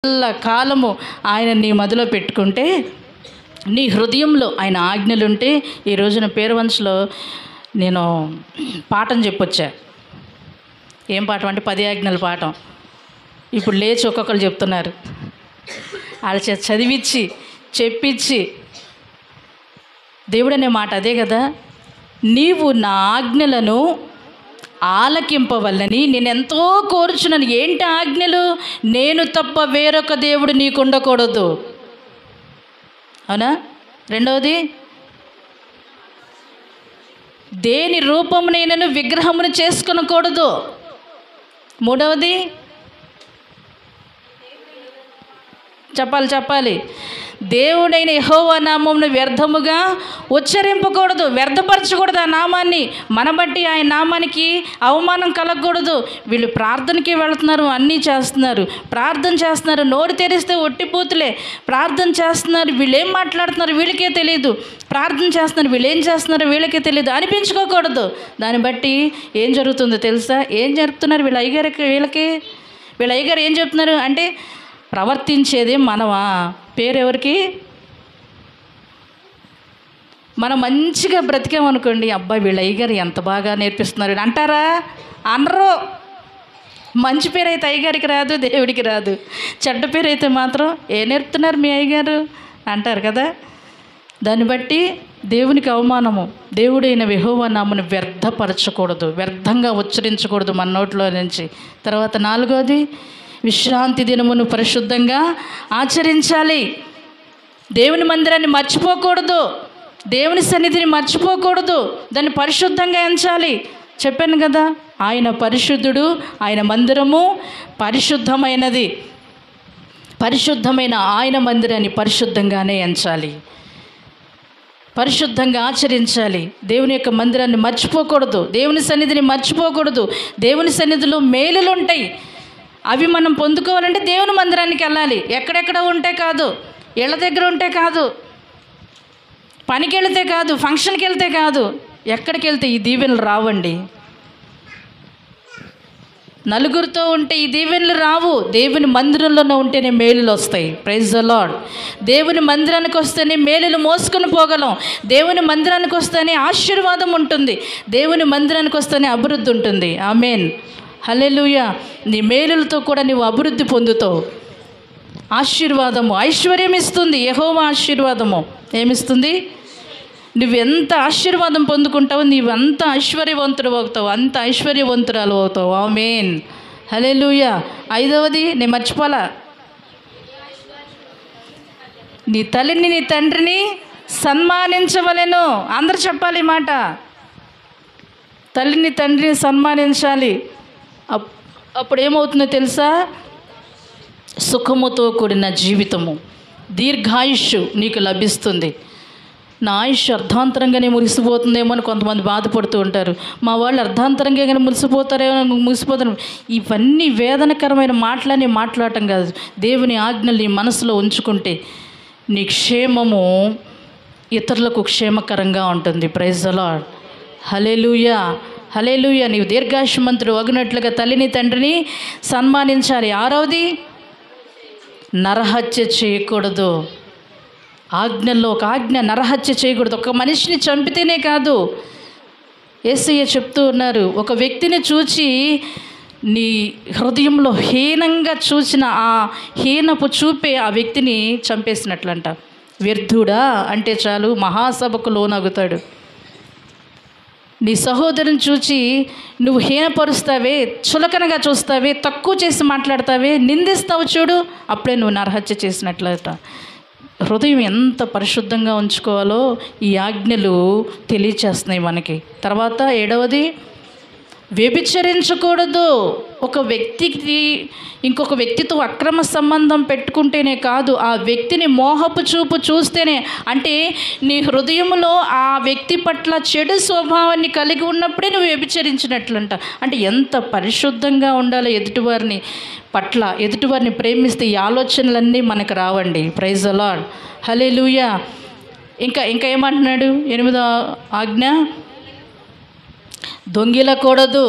కాలము ఆయన నీ మదిలో పెట్టుకుంటే, నీ హృదయంలో ఆయన ఆజ్ఞలుంటే, ఈ రోజున పేరువంశలో నేను పాఠం చెప్పొచ్చా. ఏం పాఠం అంటే 10 ఆజ్ఞల పాఠం. ఇప్పుడు లేచి ఒక్కొక్కరు చెప్తున్నారు. వాళ్ళ చేత చదివించి చెప్పించి, దేవుడనే మాట అదే కదా, నీవు నా ఆజ్ఞలను ఆలకింపవల్లని నేనెంతో కోరుచున్నాను. ఏంటి ఆజ్ఞలు? నేను తప్ప వేరొక దేవుడు నీకు ఉండకూడదు. అవునా? రెండవది, దేని రూపమునైనను విగ్రహమును చేసుకొనకూడదు. మూడవది, చెప్పాలి, దేవుడైన యెహోవా నామమును వ్యర్థముగా ఉచ్చరింపకూడదు, వ్యర్థపరచకూడదు ఆ నామాన్ని. మన బట్టి ఆయన నామానికి అవమానం కలగకూడదు. వీళ్ళు ప్రార్థనకి వెళుతున్నారు, అన్నీ చేస్తున్నారు, ప్రార్థన చేస్తున్నారు, నోరు తెరిస్తే ఒట్టిపూతులే, ప్రార్థన చేస్తున్నారు, వీళ్ళు ఏం మాట్లాడుతున్నారు వీళ్ళకే తెలియదు, ప్రార్థన చేస్తున్నారు, వీళ్ళు ఏం చేస్తున్నారో వీళ్ళకే తెలియదు అనిపించుకోకూడదు. దాన్ని బట్టి ఏం జరుగుతుందో తెలుసా? ఏం జరుపుతున్నారు వీళ్ళ అయ్యగారికి? వీళ్ళ అయ్యగారు ఏం చెప్తున్నారు అంటే, ప్రవర్తించేది మనమా? పేరు ఎవరికి? మనం మంచిగా బ్రతికామనుకోండి, అబ్బాయి వీళ్ళ అయ్యగారు ఎంత బాగా నేర్పిస్తున్నారు అంటారా? అనరు. మంచి పేరు అయితే అయ్యగారికి రాదు, దేవుడికి రాదు. చెడ్డ పేరు అయితే మాత్రం ఏ నేర్పుతున్నారు మీ అయ్యగారు అంటారు కదా. దాన్ని బట్టి దేవునికి అవమానము. దేవుడైన యెహోవా నామమును వ్యర్థపరచకూడదు, వ్యర్థంగా ఉచ్చరించకూడదు మన నోట్లో నుంచి. తర్వాత 4వది, విశ్రాంతి దినమును పరిశుద్ధంగా ఆచరించాలి. దేవుని మందిరాన్ని మర్చిపోకూడదు, దేవుని సన్నిధిని మర్చిపోకూడదు, దాన్ని పరిశుద్ధంగా ఎంచాలి. చెప్పాను కదా, ఆయన పరిశుద్ధుడు, ఆయన మందిరము పరిశుద్ధమైనది. పరిశుద్ధమైన ఆయన మందిరాన్ని పరిశుద్ధంగానే ఎంచాలి, పరిశుద్ధంగా ఆచరించాలి. దేవుని యొక్క మందిరాన్ని మర్చిపోకూడదు, దేవుని సన్నిధిని మర్చిపోకూడదు. దేవుని సన్నిధిలో మేలులు ఉంటాయి, అవి మనం పొందుకోవాలంటే దేవుని మందిరానికి వెళ్ళాలి. ఎక్కడెక్కడ ఉంటే కాదు, ఇళ్ళ దగ్గర ఉంటే కాదు, పనికి వెళితే కాదు, ఫంక్షన్కి వెళ్తే కాదు, ఎక్కడికి వెళ్తే ఈ దీవెనలు రావండి. నలుగురితో ఉంటే ఈ దీవెనలు రావు. దేవుని మందిరంలోనే ఉంటేనే మేలులు వస్తాయి. Praise the Lord. దేవుని మందిరానికి వస్తేనే మేలులు మోసుకొని పోగలం. దేవుని మందిరానికి వస్తేనే ఆశీర్వాదం ఉంటుంది. దేవుని మందిరానికి వస్తేనే అభివృద్ధి ఉంటుంది. ఆమేన్, హల్లెలూయా. నీ మేలులతో కూడా నీవు అభివృద్ధి పొందుతావు. ఆశీర్వాదము, ఐశ్వర్యం ఇస్తుంది యెహోవా. ఆశీర్వాదము ఏమిస్తుంది? నువ్వు ఎంత ఆశీర్వాదం పొందుకుంటావో నీవు అంత ఐశ్వర్యవంతుడు అవుతావు, అంత ఐశ్వర్యవంతురాలు అవుతావు. ఆమేన్, హల్లెలూయా. 5వది నేను మర్చిపోలా, నీ తల్లిని నీ తండ్రిని సన్మానించవలెను. అందరు చెప్పాలి మాట. తల్లిని తండ్రిని సన్మానించాలి. అప్పుడు ఏమవుతుందో తెలుసా? సుఖముతో కూడిన జీవితము, దీర్ఘాయుష్షు నీకు లభిస్తుంది. నా ఆయుష్ అర్ధాంతరంగానే మురిసిపోతుందేమో అని కొంతమంది బాధపడుతూ ఉంటారు. మా వాళ్ళు అర్ధాంతరంగానే మురిసిపోతారు. ఇవన్నీ వేదనకరమైన మాటలని మాట్లాడటం కాదు. దేవుని ఆజ్ఞలు నీ మనసులో ఉంచుకుంటే నీ క్షేమము ఇతరులకు క్షేమకరంగా ఉంటుంది. Praise the lord. హల్లెలూయా, హల్లెలూయా. నీవు దీర్ఘాయుష్మంతుడు అగినట్లుగా తల్లిని తండ్రిని సన్మానించాలి. 6వది, నరహత్య చేయకూడదు. ఆజ్ఞల్లో ఒక ఆజ్ఞ, నరహత్య చేయకూడదు. ఒక మనిషిని చంపితేనే కాదు, యేసయ్య చెప్తూ ఉన్నారు, ఒక వ్యక్తిని చూచి నీ హృదయంలో హీనంగా చూసిన ఆ హీనపు చూపే ఆ వ్యక్తిని చంపేసినట్లంట. వ్యర్థుడా అంటే చాలు మహాసభకు లోనగుతాడు. నీ సహోదరుని చూచి నువ్వు హీనపరుస్తావే, చులకనగా చూస్తావే, తక్కువ చేసి మాట్లాడతావే, నిందిస్తావు చూడు, అప్పుడే నువ్వు నరహత్య చేసినట్లట. హృదయం ఎంత పరిశుద్ధంగా ఉంచుకోవాలో ఈ ఆజ్ఞలు తెలియచేస్తున్నాయి మనకి. తర్వాత 7వది, వ్యభిచరించకూడదు. ఒక వ్యక్తికి ఇంకొక వ్యక్తితో అక్రమ సంబంధం పెట్టుకుంటేనే కాదు, ఆ వ్యక్తిని మోహపు చూపు చూస్తేనే, అంటే నీ హృదయంలో ఆ వ్యక్తి పట్ల చెడు స్వభావాన్ని కలిగి ఉన్నప్పుడే నువ్వు వ్యభిచరించినట్లంట. అంటే ఎంత పరిశుద్ధంగా ఉండాలో ఎదుటివారిని పట్ల, ఎదుటివారిని ప్రేమిస్తే ఈ ఆలోచనలన్నీ మనకు రావండి. ప్రైజ్ ద లార్డ్, హల్లెలూయా. ఇంకా ఏమంటున్నాడు? 8వ ఆజ్ఞ, దొంగిలకూడదు.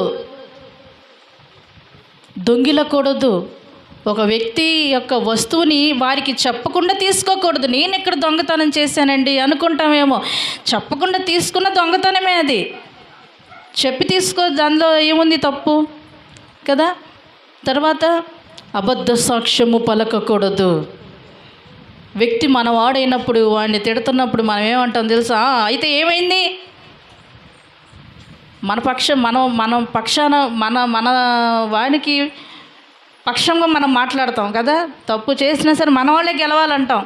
ఒక వ్యక్తి యొక్క వస్తువుని వారికి చెప్పకుండా తీసుకోకూడదు. నేను ఇక్కడ దొంగతనం చేశానండి అనుకుంటామేమో, చెప్పకుండా తీసుకున్న దొంగతనమే అది. చెప్పి తీసుకో, దానిలో ఏముంది తప్పు కదా. తర్వాత అబద్ధ సాక్ష్యము పలకకూడదు. వ్యక్తి మనవాడైనప్పుడు వాడిని తిడుతున్నప్పుడు మనం ఏమంటాం తెలుసా? అయితే ఏమైంది? మన పక్షాన మన వానికి పక్షంగా మనం మాట్లాడతాం కదా. తప్పు చేసినా సరే మన వాళ్ళే గెలవాలంటాం.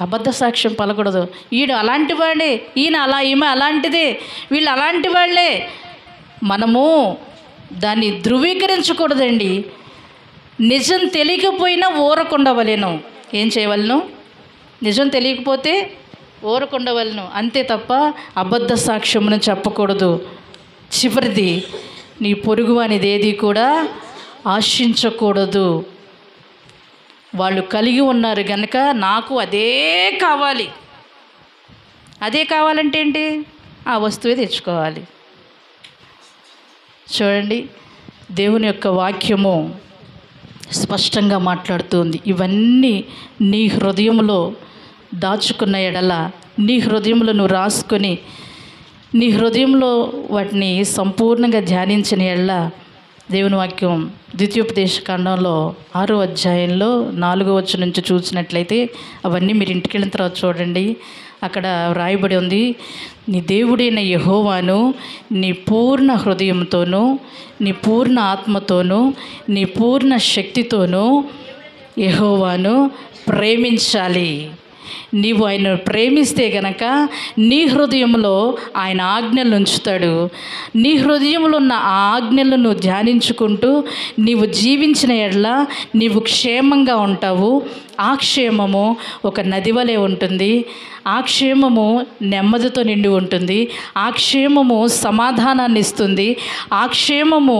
అబద్ధ సాక్ష్యం పలకూడదు. ఈడు అలాంటి వాడే, ఈమె అలాంటిదే, వీళ్ళు అలాంటి వాళ్ళే. మనము దాన్ని ధృవీకరించకూడదండి. నిజం తెలియకపోయినా ఊరకుండవలేను. ఏం చేయవలను? నిజం తెలియకపోతే ఊరకుండవలను, అంతే తప్ప అబద్ధ సాక్ష్యమును చెప్పకూడదు. చివరిది, నీ పొరుగు అనేది ఏది కూడా ఆశించకూడదు. వాళ్ళు కలిగి ఉన్నారు కనుక నాకు అదే కావాలి. అదే కావాలంటే ఏంటి? ఆ వస్తువే తెచ్చుకోవాలి. చూడండి, దేవుని యొక్క వాక్యము స్పష్టంగా మాట్లాడుతుంది. ఇవన్నీ నీ హృదయంలో దాచుకున్న ఎడల, నీ హృదయంలో నువ్వు రాసుకొని నీ హృదయంలో వాటిని సంపూర్ణంగా ధ్యానించిన ఎడల, దేవుని వాక్యం ద్వితీయోపదేశకాండంలో 6వ అధ్యాయంలో 4వ వచనం నుంచి చూసినట్లయితే, అవన్నీ మీరు ఇంటికి వెళ్ళిన తర్వాత చూడండి. అక్కడ వ్రాయబడి ఉంది, నీ దేవుడైన యెహోవాను నీ పూర్ణ హృదయంతోనూ, నీ పూర్ణ ఆత్మతోనూ, నీ పూర్ణ శక్తితోనూ యెహోవాను ప్రేమించాలి. నీవు ఆయనను ప్రేమిస్తే గనక నీ హృదయంలో ఆయన ఆజ్ఞలు ఉంచుతాడు. నీ హృదయంలో ఉన్న ఆ ఆజ్ఞలను నువ్వు ధ్యానించుకుంటూ నీవు జీవించిన ఎడల నీవు క్షేమంగా ఉంటావు. ఆ క్షేమము ఒక నది వలె ఉంటుంది. ఆ క్షేమము నెమ్మదితో నిండి ఉంటుంది. ఆ క్షేమము సమాధానాన్ని ఇస్తుంది. ఆ క్షేమము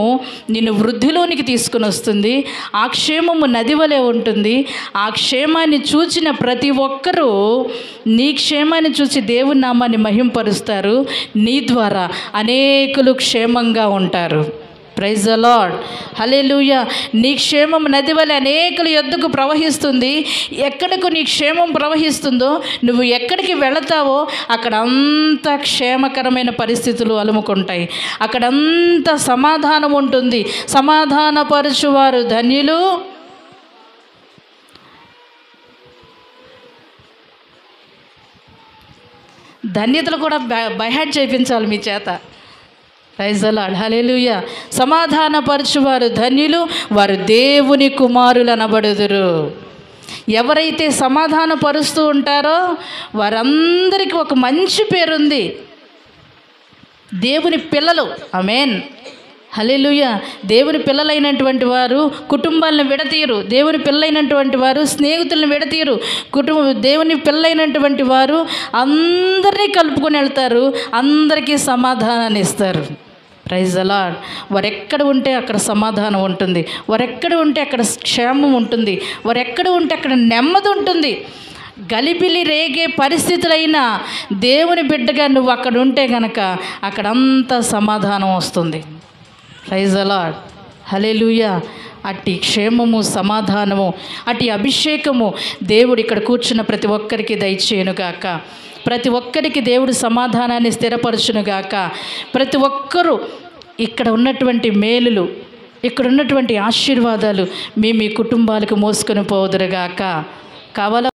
నిన్ను వృద్ధిలోనికి తీసుకుని వస్తుంది. ఆ క్షేమము నది వలె ఉంటుంది. ఆ క్షేమాన్ని చూచిన ప్రతి ఒక్కరూ నీ క్షేమాన్ని చూసి దేవుని నామాన్ని మహింపరుస్తారు. నీ ద్వారా అనేకులు క్షేమంగా ఉంటారు. ప్రైజ్ ద లార్డ్, హల్లెలూయా. నీ క్షేమం నది వలె అనేకుల యొద్దకు ప్రవహిస్తుంది. ఎక్కడకు నీ క్షేమం ప్రవహిస్తుందో, నువ్వు ఎక్కడికి వెళతావో అక్కడంతా క్షేమకరమైన పరిస్థితులు అలుముకుంటాయి. అక్కడంతా సమాధానం ఉంటుంది. సమాధానపరచువారు ధన్యులు. ధన్యతలు కూడా బైహార్ట్ చేయించాలి మీ చేత. ప్రైజ్ ద లార్డ్, హల్లెలూయా. సమాధానపరచువారు ధన్యులు, వారు దేవుని కుమారులు అనబడుదురు. ఎవరైతే సమాధానపరుస్తూ ఉంటారో వారందరికీ ఒక మంచి పేరుంది. దేవుని పిల్లలు. ఆమేన్, హల్లెలూయా. దేవుని పిల్లలైనటువంటి వారు కుటుంబాలను విడతీయరు. దేవుని పిల్లలైనటువంటి వారు స్నేహితులను విడతీయరు. దేవుని పిల్లలైనటువంటి వారు అందరినీ కలుపుకొని వెళ్తారు. అందరికీ సమాధానాన్ని ఇస్తారు. Praise the lord. వారెక్కడ ఉంటే అక్కడ సమాధానం ఉంటుంది. వారెక్కడ ఉంటే అక్కడ క్షేమం ఉంటుంది. వారెక్కడ ఉంటే అక్కడ నెమ్మది ఉంటుంది. గలిబిలి రేగే పరిస్థితులైనా దేవుని బిడ్డగా నువ్వు అక్కడ ఉంటే గనక అక్కడంతా సమాధానం వస్తుంది. ప్రైజ్ ద లార్డ్, హల్లెలూయా. అట్టి క్షేమము, సమాధానము, అట్టి అభిషేకము దేవుడు ఇక్కడ కూర్చున్న ప్రతి ఒక్కరికి దయచేయునుగాక. ప్రతి ఒక్కరికి దేవుడు సమాధానాన్ని స్థిరపరచునుగాక. ప్రతి ఒక్కరూ ఇక్కడ ఉన్నటువంటి మేలులు, ఇక్కడ ఉన్నటువంటి ఆశీర్వాదాలు మీ కుటుంబాలకు మోసుకొని పోదురుగాక. కావాలా?